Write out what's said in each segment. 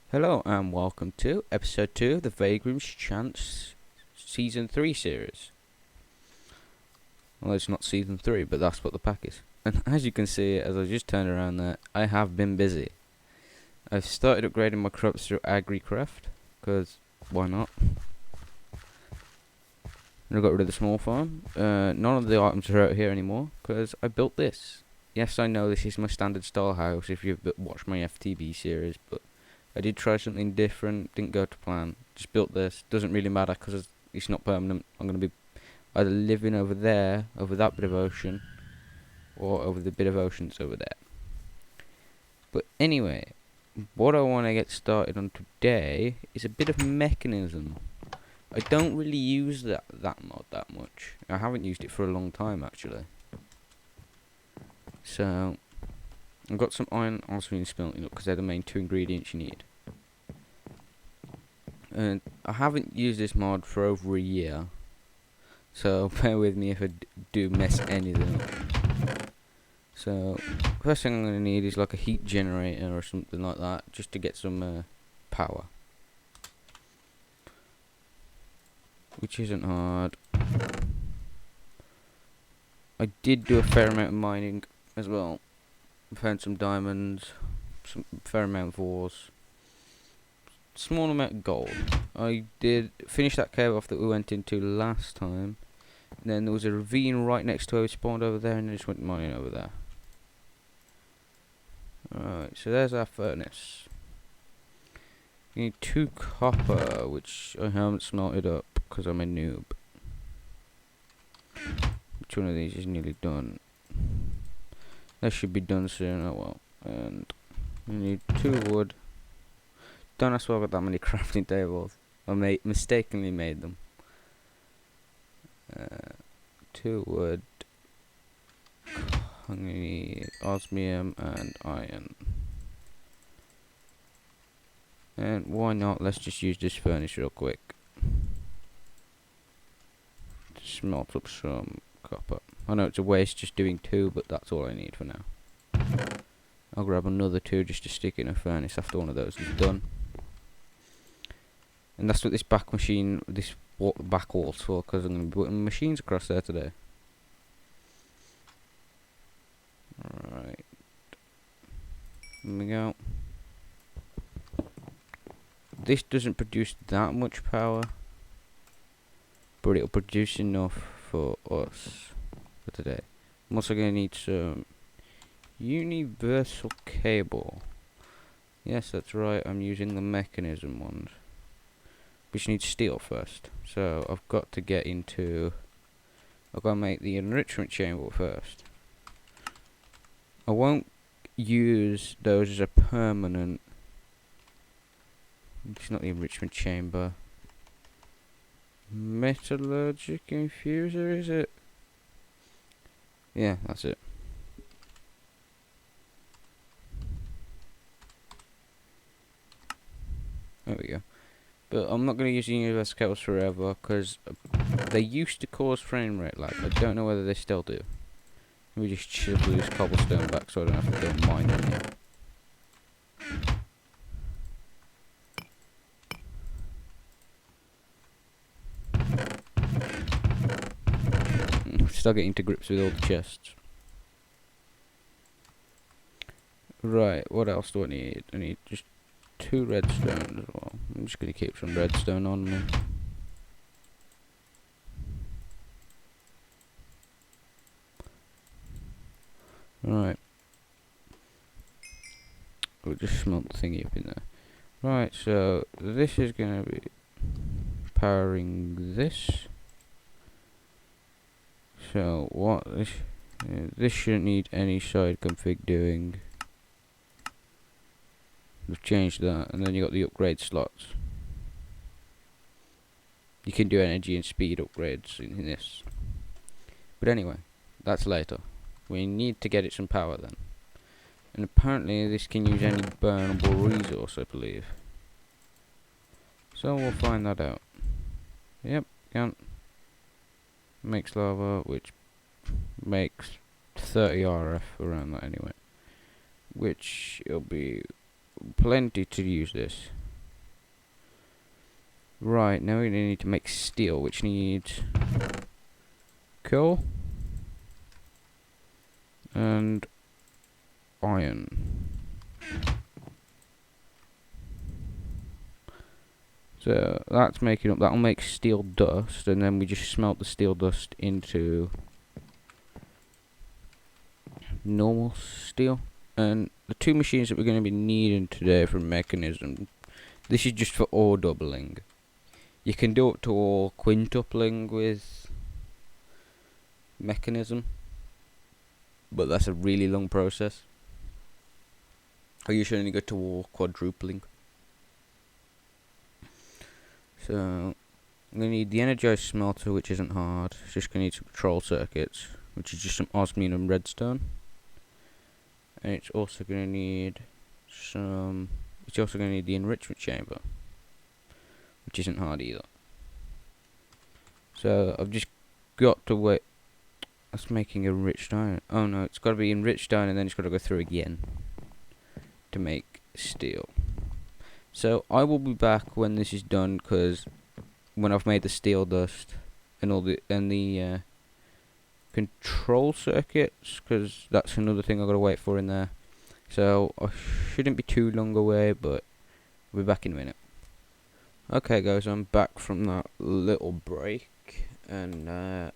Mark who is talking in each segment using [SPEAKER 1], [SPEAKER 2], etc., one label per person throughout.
[SPEAKER 1] Hello and welcome to episode 2 of the Vaygrims Chance Season 3 series. Well, it's not Season 3, but that's what the pack is. And as you can see, as I just turned around there, I have been busy. I've started upgrading my crops through AgriCraft, because why not? And I got rid of the small farm. None of the items are out here anymore, because I built this. Yes, I know this is my standard style house if you've watched my FTB series, but I did try something different, didn't go to plan, just built this, doesn't really matter because it's not permanent. I'm going to be either living over there, over that bit of ocean, or over the bit of ocean that's over there. But anyway, what I want to get started on today is a bit of Mekanism. I don't really use that mod that much. I haven't used it for a long time actually. So I've got some iron osmium smelting up because they're the main two ingredients you need. And I haven't used this mod for over a year, so bear with me if I do mess anything up. So first thing I'm going to need is like a heat generator or something like that, just to get some power, which isn't hard. I did do a fair amount of mining as well. I found some diamonds, some fair amount of ores, small amount of gold. I did finish that cave off that we went into last time, and then there was a ravine right next to where we spawned over there, and I just went mining over there. Alright, so there's our furnace. We need 2 copper, which I haven't smelted up because I'm a noob. Which one of these is nearly done? That should be done soon. Oh well. And we need 2 wood. Don't ask why I've got that many crafting tables. I mistakenly made them. 2 wood. I'm gonna need osmium and iron. And why not? Let's just use this furnace real quick to smelt up some copper. I know it's a waste just doing 2, but that's all I need for now. I'll grab another 2 just to stick in a furnace after one of those is done. And that's what this back machine, this back wall's for, because I'm going to be putting machines across there today. Alright. Here we go. This doesn't produce that much power, but it'll produce enough for us for today. I'm also going to need some universal cable. Yes, that's right, I'm using the Mekanism ones. Which needs steel first. So I've got to get into... I've got to make the enrichment chamber first. I won't use those as a permanent... It's not the enrichment chamber. Metallurgic infuser, is it? Yeah, that's it. There we go. But I'm not going to use the universal cables forever because they used to cause frame rate lag. I don't know whether they still do. Let me just chisel this cobblestone back so I don't have to go mine anymore. Still getting to grips with all the chests. Right, what else do I need? I need just 2 redstone as well. I'm just going to keep some redstone on me. Right. We'll just smelt the thingy up in there. Right, so this is going to be powering this. So what this shouldn't need any side config doing. We've changed that, and then you got the upgrade slots. You can do energy and speed upgrades in this. But anyway, that's later. We need to get it some power then. And apparently this can use any burnable resource, I believe. So we'll find that out. Yep, can. Makes lava, which makes 30 RF around that anyway. Which it'll be plenty to use this. Right, now we need to make steel, which needs coal and iron. So that's making up, that'll make steel dust, and then we just smelt the steel dust into normal steel. And the two machines that we're going to be needing today from Mekanism, this is just for ore doubling. You can do up to all quintupling with Mekanism, but that's a really long process. I usually only go to all quadrupling. So I'm going to need the energized smelter, which isn't hard. It's just going to need some control circuits, which is just some osmium and redstone. And it's also going to need some... It's also going to need the enrichment chamber, which isn't hard either. So I've just got to wait. That's making enriched iron. Oh no, it's got to be enriched iron and then it's got to go through again to make steel. So I will be back when this is done, because when I've made the steel dust and all the control circuits, because that's another thing I've got to wait for in there. So I shouldn't be too long away, but I'll be back in a minute. Okay guys, I'm back from that little break, and the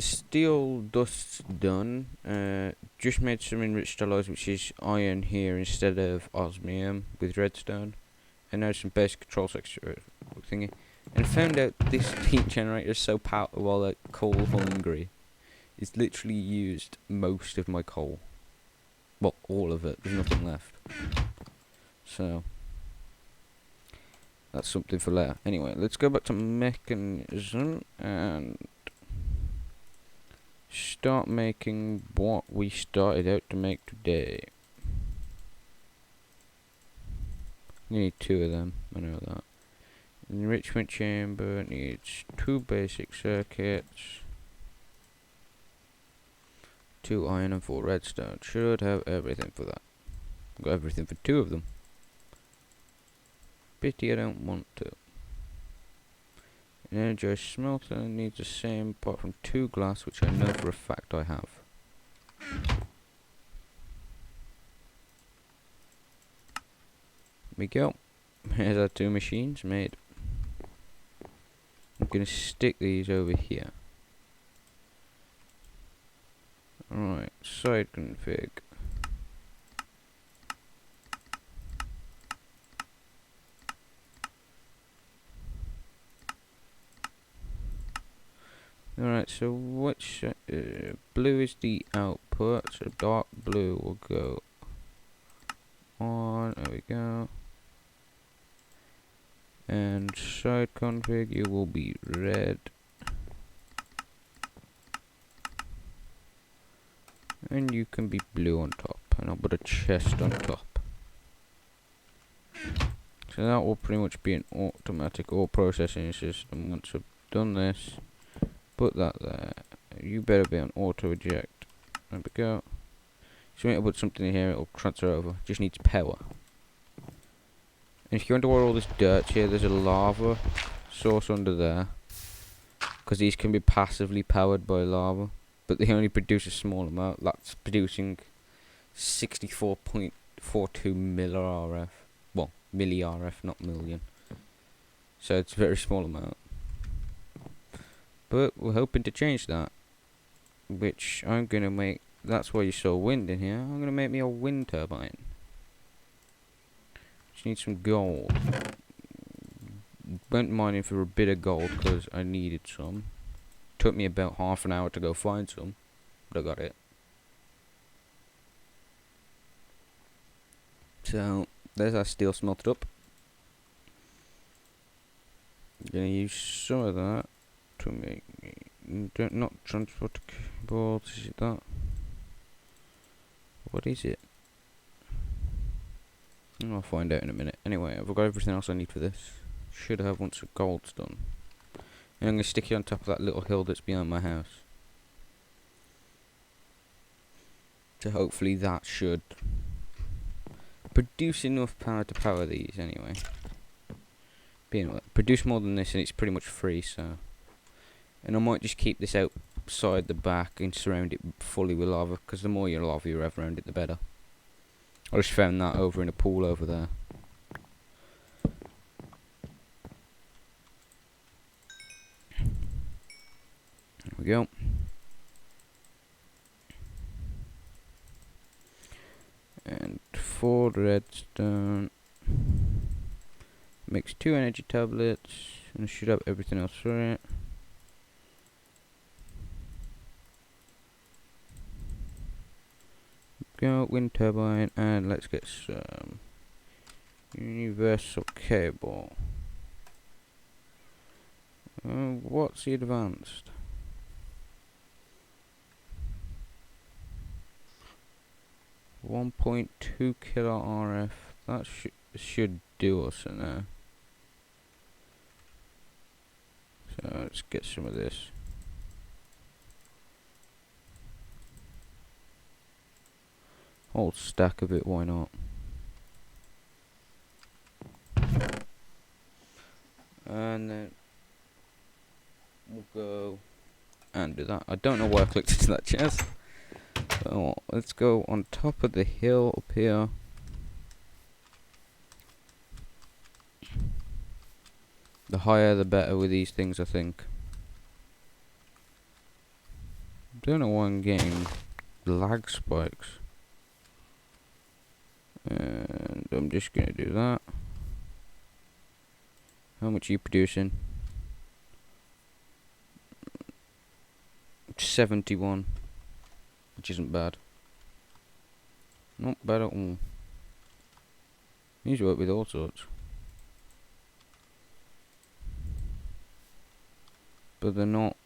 [SPEAKER 1] steel dust's done. Just made some enriched alloys, which is iron here instead of osmium with redstone, and now some basic control sector thingy. And found out this heat generator is so powerful that coal hungry. It's literally used most of my coal. Well, all of it. There's nothing left. So that's something for later. Anyway, let's go back to Mekanism and start making what we started out to make today. You need two of them, I know that. Enrichment chamber needs 2 basic circuits, 2 iron and 4 redstone. Should have everything for that. Got everything for 2 of them. Pity I don't want to. An energized smelter needs the same apart from 2 glass, which I know for a fact I have. Here we go. Here's our 2 machines made. I'm gonna stick these over here. Alright, side config. Alright, so which blue is the output, so dark blue will go on, there we go. And side config, you will be red. And you can be blue on top, and I'll put a chest on top. So that will pretty much be an automatic ore processing system. Once I've done this, put that there. You better be on auto eject. There we go. So when I put something in here, it'll transfer over. Just needs power. And if you wonder where all this dirt here, there's a lava source under there, because these can be passively powered by lava, but they only produce a small amount. That's producing 64.42 millirf. Well, millirf, not million. So it's a very small amount. But we're hoping to change that, which I'm going to make. That's why you saw wind in here. I'm going to make me a wind turbine. Just need some gold. Went mining for a bit of gold because I needed some. Took me about half an hour to go find some, but I got it. So there's our steel smelted up. I'm gonna use some of that to make not transport cables. Is it that? What is it? I'll find out in a minute. Anyway, I've got everything else I need for this. Should have once the gold's done. And I'm going to stick it on top of that little hill that's behind my house. So hopefully that should produce enough power to power these anyway. being produce more than this, and it's pretty much free. So, and I might just keep this outside the back and surround it fully with lava, because the more your lava you have around it, the better. I just found that over in a pool over there. There we go. And 4 redstone. Makes 2 energy tablets, and I should have everything else for it. Go wind turbine, and let's get some universal cable. What's the advanced? 1.2 kilo RF. That should do us in there. So let's get some of this. Whole stack of it, why not? And then we'll go and do that. I don't know why I clicked into that chest. So let's go on top of the hill up here. The higher the better with these things, I think. Don't know why I'm getting lag spikes. And I'm just gonna do that. How much are you producing? 71, which isn't bad. Not bad at all. These work with all sorts, but they're not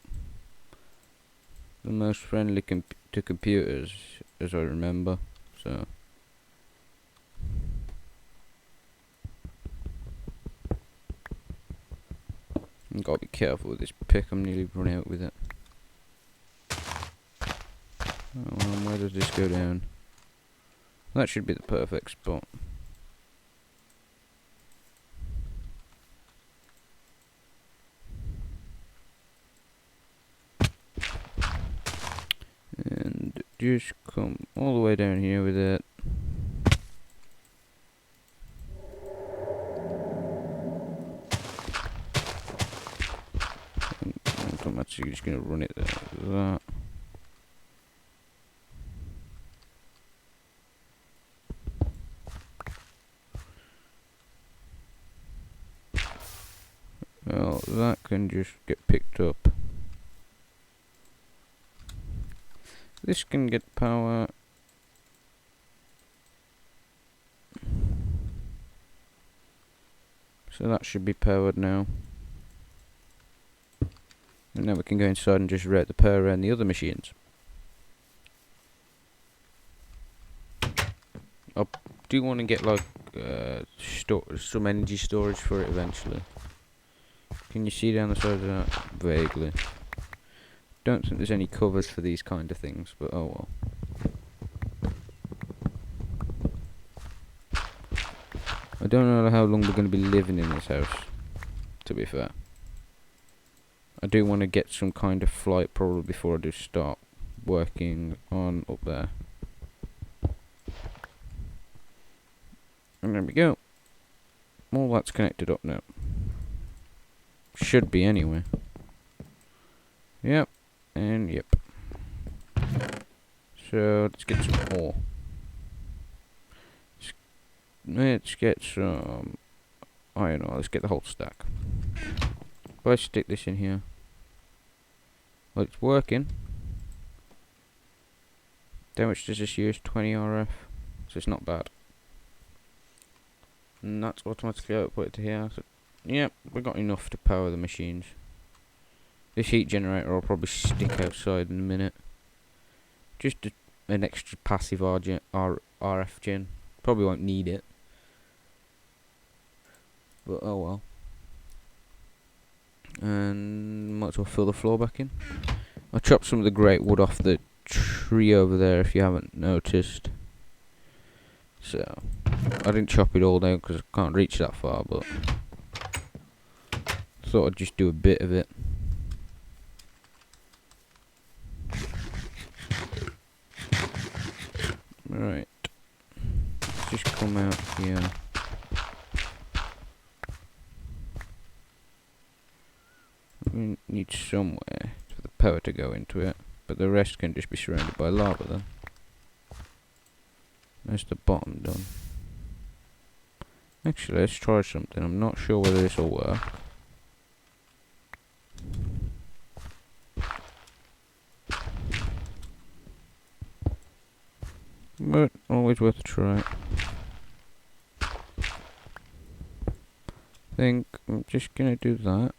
[SPEAKER 1] the most friendly to computers, as I remember. So. I've got to be careful with this pick, I'm nearly run out with it. Where does this go down? That should be the perfect spot. And just come all the way down here with it. I'm actually just going to run it there like that. Well, that can just get picked up. This can get power. So that should be powered now. And now we can go inside and just route the power around the other machines. I do want to get like some energy storage for it eventually. Can you see down the side of that? Vaguely. Don't think there's any covers for these kind of things, but oh well. I don't know how long we're going to be living in this house, to be fair. I do want to get some kind of flight probably before I do start working on up there. And there we go. All that's connected up now. Should be anyway. Yep. And yep. So let's get some ore. Let's get some iron ore. Let's get the whole stack. If I stick this in here. Well, it's working. How much does this use? 20 RF. So it's not bad. And that's automatically output to here. So, yep, we've got enough to power the machines. This heat generator will probably stick outside in a minute. Just an extra passive RF gen. Probably won't need it. But oh well. And might as well fill the floor back in. I chopped some of the great wood off the tree over there if you haven't noticed. So, I didn't chop it all down because I can't reach that far, but thought I'd just do a bit of it. Right. Let's just come out here. We need somewhere for the power to go into it, but the rest can just be surrounded by lava then. There's the bottom done. Actually, let's try something. I'm not sure whether this will work. But always worth a try. I think I'm just gonna do that.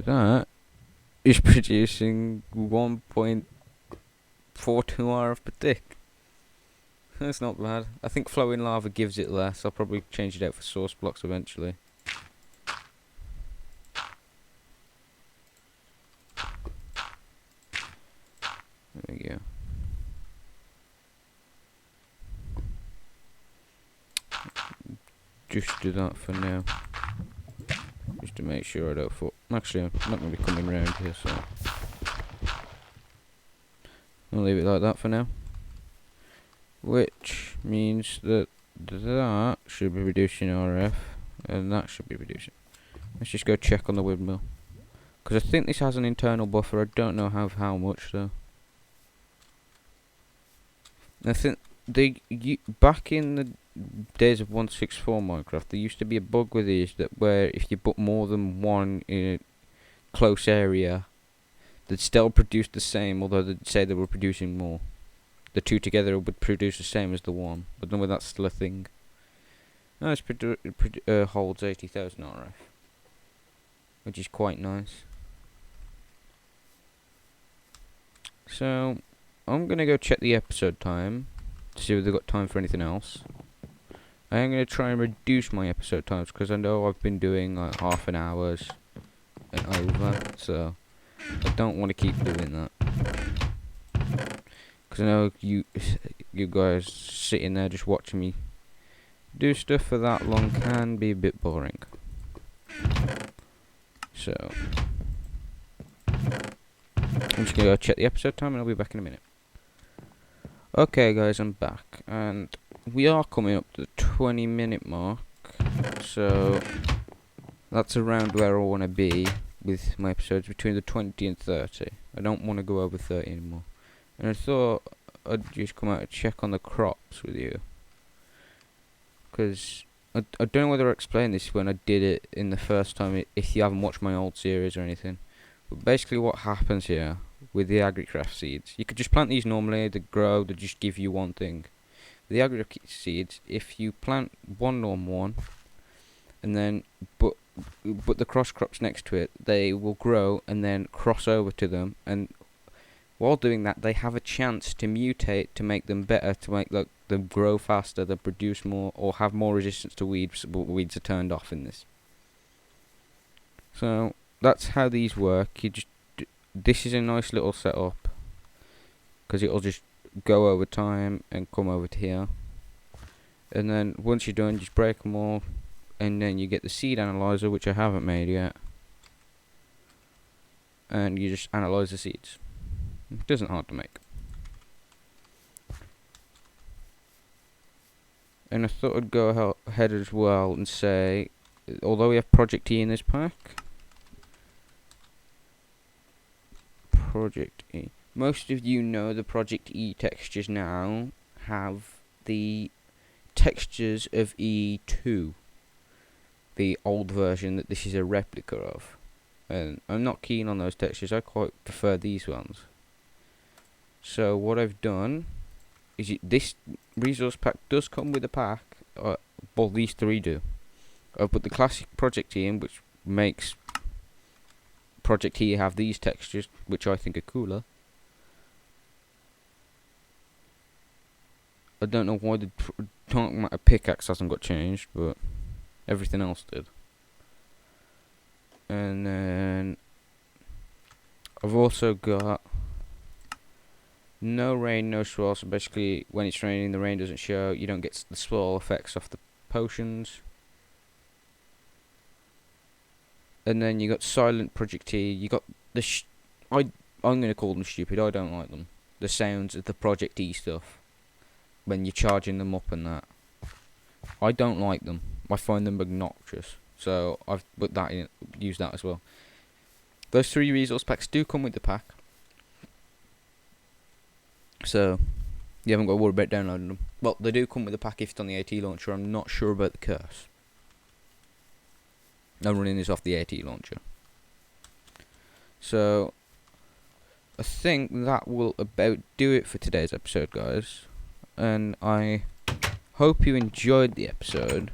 [SPEAKER 1] That is producing 1.42 RF per tick. That's not bad. I think flowing lava gives it less. I'll probably change it out for source blocks eventually. There we go. Just do that for now. Just to make sure I don't fall. Actually, I'm not going to be coming around here, so I'll leave it like that for now. Which means that that should be reducing RF, and that should be reducing. Let's just go check on the windmill, because I think this has an internal buffer. I don't know how much though. I think back in the days of 1.6.4 Minecraft, there used to be a bug with these where if you put more than one in a close area, they'd still produce the same, although they'd say they were producing more. The two together would produce the same as the one. I don't know whether that's still a thing. No, it holds 80,000 RF, which is quite nice. So I'm gonna go check the episode time to see if they've got time for anything else. I am gonna try and reduce my episode times because I know I've been doing like half an hour's and over, so I don't want to keep doing that. Because I know you guys sitting there just watching me do stuff for that long can be a bit boring. So I'm just gonna go check the episode time and I'll be back in a minute. Okay guys, I'm back and we are coming up to the 20-minute mark, so that's around where I want to be with my episodes, between the 20 and 30. I don't want to go over 30 anymore. And I thought I'd just come out and check on the crops with you, because I don't know whether I explained this when I did it in the first time, if you haven't watched my old series or anything. But basically what happens here with the AgriCraft seeds, you could just plant these normally, they grow, they just give you one thing. The AgriCraft seeds, if you plant one normal one, and then but the cross crops next to it, they will grow and then cross over to them, and while doing that they have a chance to mutate to make them better, to make them grow faster, they produce more, or have more resistance to weeds, but weeds are turned off in this. So that's how these work. This is a nice little setup, because it'll just go over time and come over to here, and then once you're done, just break them all, and then you get the seed analyzer, which I haven't made yet, and you just analyze the seeds. It isn't hard to make. And I thought I'd go ahead as well and say, although we have Project E in this pack, Project E, most of you know the Project E textures now have the textures of E2, the old version that this is a replica of, and I'm not keen on those textures. I quite prefer these ones. So what I've done is this resource pack does come with a pack, well these three do. I've put the classic Project E in, which makes Project E have these textures, which I think are cooler. I don't know why the talking about a pickaxe hasn't got changed, but everything else did. And then I've also got no rain, no swirl. So basically, when it's raining, the rain doesn't show. You don't get the swirl effects off the potions. And then you got silent projectile. You got the I'm gonna call them stupid. I don't like them. The sounds of the Project E stuff when you're charging them up and that. I don't like them. I find them obnoxious. So I've put that in, used that as well. Those 3 resource packs do come with the pack, so you haven't got to worry about downloading them. Well, they do come with the pack if it's on the AT launcher. I'm not sure about the curse. I'm running this off the AT launcher. So I think that will about do it for today's episode, guys. And I hope you enjoyed the episode.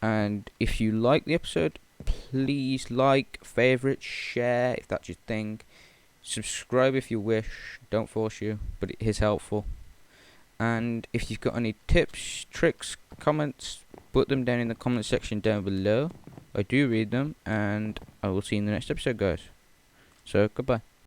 [SPEAKER 1] And if you like the episode, please like, favourite, share if that's your thing. Subscribe if you wish. Don't force you, but it is helpful. And if you've got any tips, tricks, comments, put them down in the comment section down below. I do read them, and I will see you in the next episode, guys. So, goodbye.